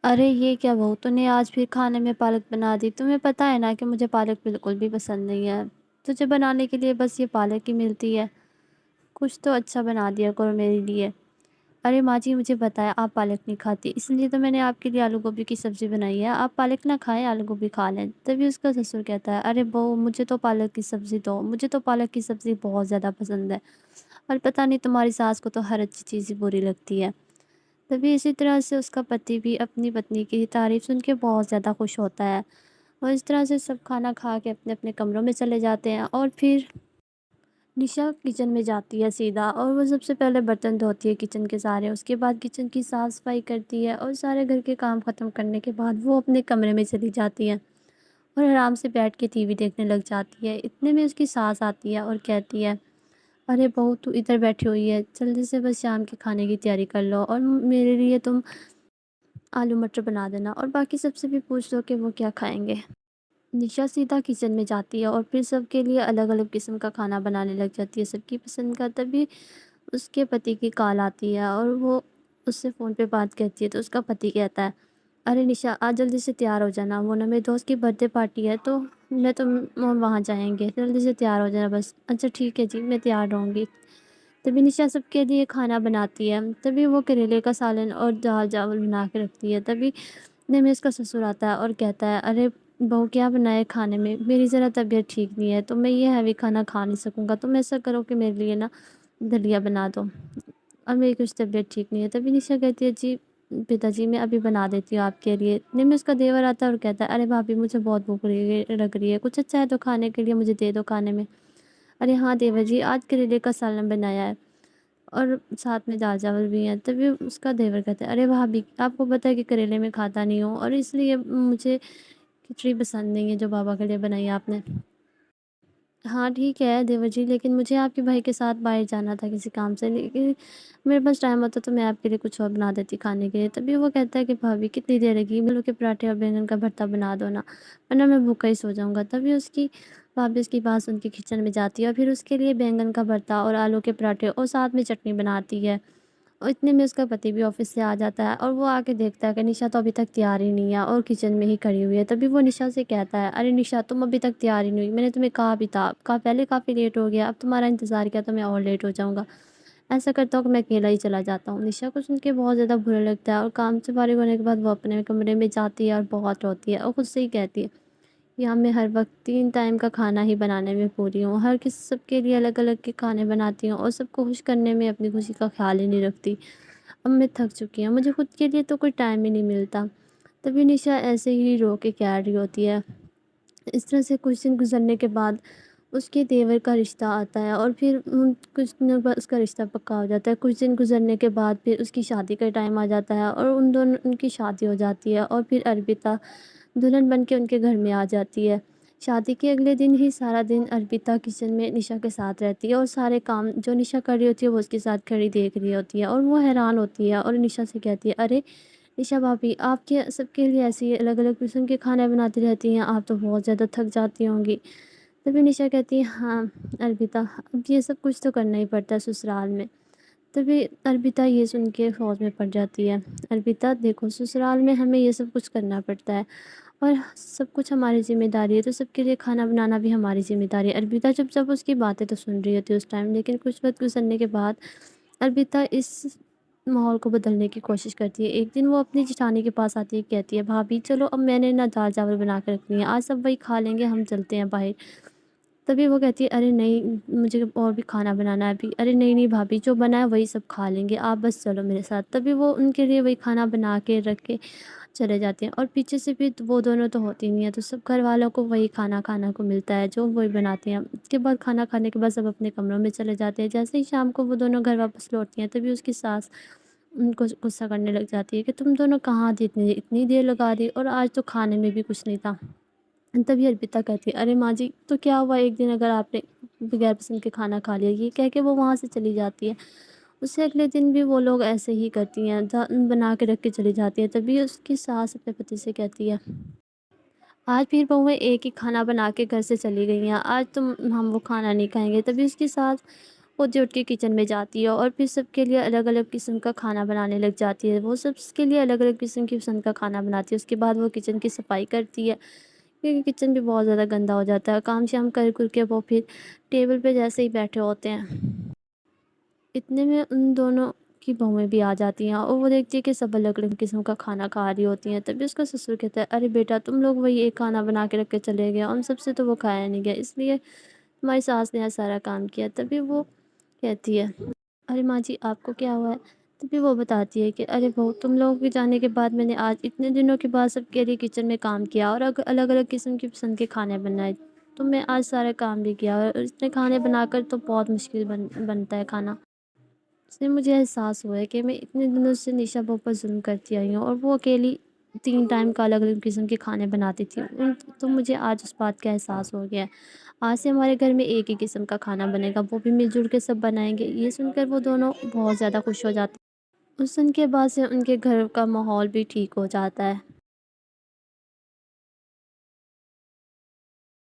अरे ये क्या बहू, तूने आज फिर खाने में पालक बना दी। तुम्हें पता है ना कि मुझे पालक बिल्कुल भी पसंद नहीं है। तुझे बनाने के लिए बस ये पालक ही मिलती है। कुछ तो अच्छा बना दिया करो मेरे लिए। अरे माँ जी, मुझे बताया आप पालक नहीं खाती, इसलिए तो मैंने आपके लिए आलू गोभी की सब्ज़ी बनाई है। आप पालक ना खाएं, आलू गोभी खा लें। तभी उसका ससुर कहता है, अरे बहू मुझे तो पालक की सब्ज़ी दो, मुझे तो पालक की सब्ज़ी बहुत ज़्यादा पसंद है। और पता नहीं तुम्हारी सास को तो हर अच्छी चीज़ ही बुरी लगती है। तभी इसी तरह से उसका पति भी अपनी पत्नी की तारीफ सुन के बहुत ज़्यादा खुश होता है। और इस तरह से सब खाना खा के अपने अपने कमरों में चले जाते हैं। और फिर निशा किचन में जाती है सीधा, और वो सबसे पहले बर्तन धोती है किचन के सारे। उसके बाद किचन की साफ़ सफाई करती है, और सारे घर के काम ख़त्म करने के बाद वो अपने कमरे में चली जाती है और आराम से बैठ के टीवी देखने लग जाती है। इतने में उसकी सास आती है और कहती है, अरे बहू तू इधर बैठी हुई है, जल्दी से बस शाम के खाने की तैयारी कर लो, और मेरे लिए तुम आलू मटर बना देना, और बाकी सबसे भी पूछ लो कि वो क्या खाएंगे। निशा सीधा किचन में जाती है और फिर सबके लिए अलग अलग किस्म का खाना बनाने लग जाती है, सबकी पसंद का। तभी उसके पति की कॉल आती है और वो उससे फ़ोन पे बात करती है। तो उसका पति कहता है, अरे निशा आज जल्दी से तैयार हो जाना, वो ना मेरे दोस्त की बर्थडे पार्टी है, तो मैं तो वहाँ जाएंगे, जल्दी से तैयार हो जाना बस। अच्छा ठीक है जी, मैं तैयार रहूँगी। तभी निशा सबके लिए खाना बनाती है। तभी वो करेले का सालन और दाल चावल बना के रखती है। तभी इतने में उसका ससुर आता है और कहता है, अरे बहू क्या बनाए खाने में, मेरी ज़रा तबीयत ठीक नहीं है तो मैं ये हैवी खाना खा नहीं सकूँगा, तुम ऐसा करो कि मेरे लिए ना दलिया बना दो, और मेरी कुछ तबीयत ठीक नहीं है। तभी निशा कहती है, जी पिताजी मैं अभी बना देती हूँ आपके लिए। इतने में उसका देवर आता है और कहता है, अरे भाभी मुझे बहुत भूख लग रही है, कुछ अच्छा है तो खाने के लिए मुझे दे दो खाने में। अरे हाँ देवर जी, आज करेले का सालन बनाया है और साथ में दाल चावल भी हैं। तभी उसका देवर कहता है, अरे भाभी आपको पता है कि करेले में खाता नहीं हूँ, और इसलिए मुझे खिचड़ी पसंद नहीं है जो बाबा के लिए बनाई है आपने। हाँ ठीक है देवर जी, लेकिन मुझे आपके भाई के साथ बाहर जाना था किसी काम से, लेकिन मेरे पास टाइम होता तो मैं आपके लिए कुछ और बना देती खाने के लिए। तभी वो कहता है कि भाभी कितनी देर लगी, आलू के पराठे और बैंगन का भरता बना दो ना, वरना मैं भूखा ही सो जाऊंगा। तभी उसकी भाभी उसकी बात सुन के किचन में जाती है और फिर उसके लिए बैंगन का भरता और आलू के पराठे और साथ में चटनी बनाती है। और इतने में उसका पति भी ऑफिस से आ जाता है और वो आके देखता है कि निशा तो अभी तक तैयार ही नहीं है और किचन में ही खड़ी हुई है। तभी वो निशा से कहता है, अरे निशा तुम अभी तक तैयार ही नहीं हुई, मैंने तुम्हें कहा भी था, कहा पहले काफ़ी लेट हो गया, अब तुम्हारा इंतज़ार किया तो मैं और लेट हो जाऊँगा। ऐसा करता हूँ कि मैं अकेला ही चला जाता हूँ। निशा को सुन के बहुत ज़्यादा बुरा लगता है और काम से फारिग होने के बाद वो अपने कमरे में जाती है और बहुत रोती है और खुद से ही कहती है, यहाँ मैं हर वक्त 3 टाइम का खाना ही बनाने में पूरी हूँ, हर किसी सबके लिए अलग अलग के खाने बनाती हूँ और सबको खुश करने में अपनी खुशी का ख्याल ही नहीं रखती। अब मैं थक चुकी हूँ, मुझे खुद के लिए तो कोई टाइम ही नहीं मिलता। तभी निशा ऐसे ही रो के कह रही होती है। इस तरह से कुछ दिन गुजरने के बाद उसके देवर का रिश्ता आता है और फिर कुछ दिनों बाद उसका रिश्ता पक्का हो जाता है। कुछ दिन गुजरने के बाद फिर उसकी शादी का टाइम आ जाता है और उनकी शादी हो जाती है और फिर अर्पिता दुल्हन बन के उनके घर में आ जाती है। शादी के अगले दिन ही सारा दिन अर्पिता किचन में निशा के साथ रहती है और सारे काम जो निशा कर रही होती है वो उसके साथ खड़ी देख रही होती है और वो हैरान होती है और निशा से कहती है, अरे निशा भाभी आप क्या सबके लिए ऐसी अलग अलग किस्म के खाने बनाती रहती हैं, आप तो बहुत ज़्यादा थक जाती होंगी। तभी निशा कहती है, हाँ अर्पिता अब ये सब कुछ तो करना ही पड़ता है ससुराल में। तभी अर्पिता ये सुन के फ़ौज में पड़ जाती है। अर्पिता देखो ससुराल में हमें ये सब कुछ करना पड़ता है और सब कुछ हमारी ज़िम्मेदारी है, तो सबके लिए खाना बनाना भी हमारी ज़िम्मेदारी है। अर्पिता चुपचाप उसकी बातें तो सुन रही होती है उस टाइम, लेकिन कुछ वक़्त गुज़रने के बाद अर्पिता इस माहौल को बदलने की कोशिश करती है। एक दिन वो अपनी जेठानी के पास आती है, कहती है, भाभी चलो अब मैंने ना दाल-चावल बना के रख लिए हैं, आज सब वही खा लेंगे, हम चलते हैं बाहर। तभी वो कहती है, अरे नहीं मुझे और भी खाना बनाना है अभी। अरे नहीं नहीं भाभी जो बना है वही सब खा लेंगे, आप बस चलो मेरे साथ। तभी वो उनके लिए वही खाना बना के रख के चले जाते हैं और पीछे से भी वो दोनों तो होती नहीं है, तो सब घर वालों को वही खाना खाना को मिलता है जो वही बनाती हैं। उसके बाद खाना खाने के बाद सब अपने कमरों में चले जाते हैं। जैसे ही शाम को वो दोनों घर वापस लौटती हैं तभी उसकी सास उनको गुस्सा करने लग जाती है कि तुम दोनों कहाँ थी, इतनी इतनी देर लगा दी और आज तो खाने में भी कुछ नहीं था। तभी अर्पिता कहती है, अरे माँ जी तो क्या हुआ, एक दिन अगर आपने बगैर पसंद के खाना खा लिया, ये कह के वो वहाँ से चली जाती है। उससे अगले दिन भी वो लोग ऐसे ही करती हैं, बना के रख के चली जाती है। तभी उसकी सास अपने पति से कहती है, आज फिर बहुएं एक ही खाना बना के घर से चली गई हैं, आज तुम हम वो खाना नहीं खाएंगे। तभी उसकी सास وہ جو اٹھ کے کچن میں جاتی ہے اور پھر سب کے لیے الگ الگ قسم کا کھانا بنانے لگ جاتی ہے. وہ سب کے لیے الگ الگ قسم کی پسند کا کھانا بناتی ہے. اس کے بعد وہ کچن کی صفائی کرتی ہے کیونکہ کچن بھی بہت زیادہ گندا ہو جاتا ہے. کام شام کر کے وہ پھر ٹیبل پہ جیسے ہی بیٹھے ہوتے ہیں اتنے میں ان دونوں کی بہویں بھی آ جاتی ہیں اور وہ دیکھتی ہے کہ سب الگ الگ قسم کا کھانا کھا رہی ہوتی ہیں. تبھی اس کا سسر کہتا ہے ارے بیٹا تم لوگ وہی ایک کھانا بنا کے رکھ کے چلے گئے, ہم سب سے تو وہ کھایا نہیں گیا, اس لیے ہماری ساس نے سارا کام کیا. تبھی وہ کہتی ہے ارے ماں جی آپ کو کیا ہوا ہے. تبھی وہ بتاتی ہے کہ ارے بہو تم لوگوں کے جانے کے بعد میں نے آج اتنے دنوں کے بعد سب کے لیے کچن میں کام کیا اور الگ الگ قسم کی پسند کے کھانے بنائے. تو میں آج سارا کام بھی کیا اور اتنے کھانے بنا کر تو بہت مشکل بنتا ہے کھانا. اس سے مجھے احساس ہوا ہے کہ میں اتنے دنوں سے نشا بہو پر ظلم کرتی آئی ہوں اور وہ اکیلی 3 ٹائم کا الگ الگ قسم کے کھانے بناتی تھی. تو مجھے آج اس بات کا احساس ہو گیا ہے. آج سے ہمارے گھر میں ایک ہی قسم کا کھانا بنے گا, وہ بھی مل جل کے سب بنائیں گے. یہ سن کر وہ دونوں بہت زیادہ خوش ہو جاتے ہیں. اس دن کے بعد سے ان کے گھر کا ماحول بھی ٹھیک ہو جاتا ہے.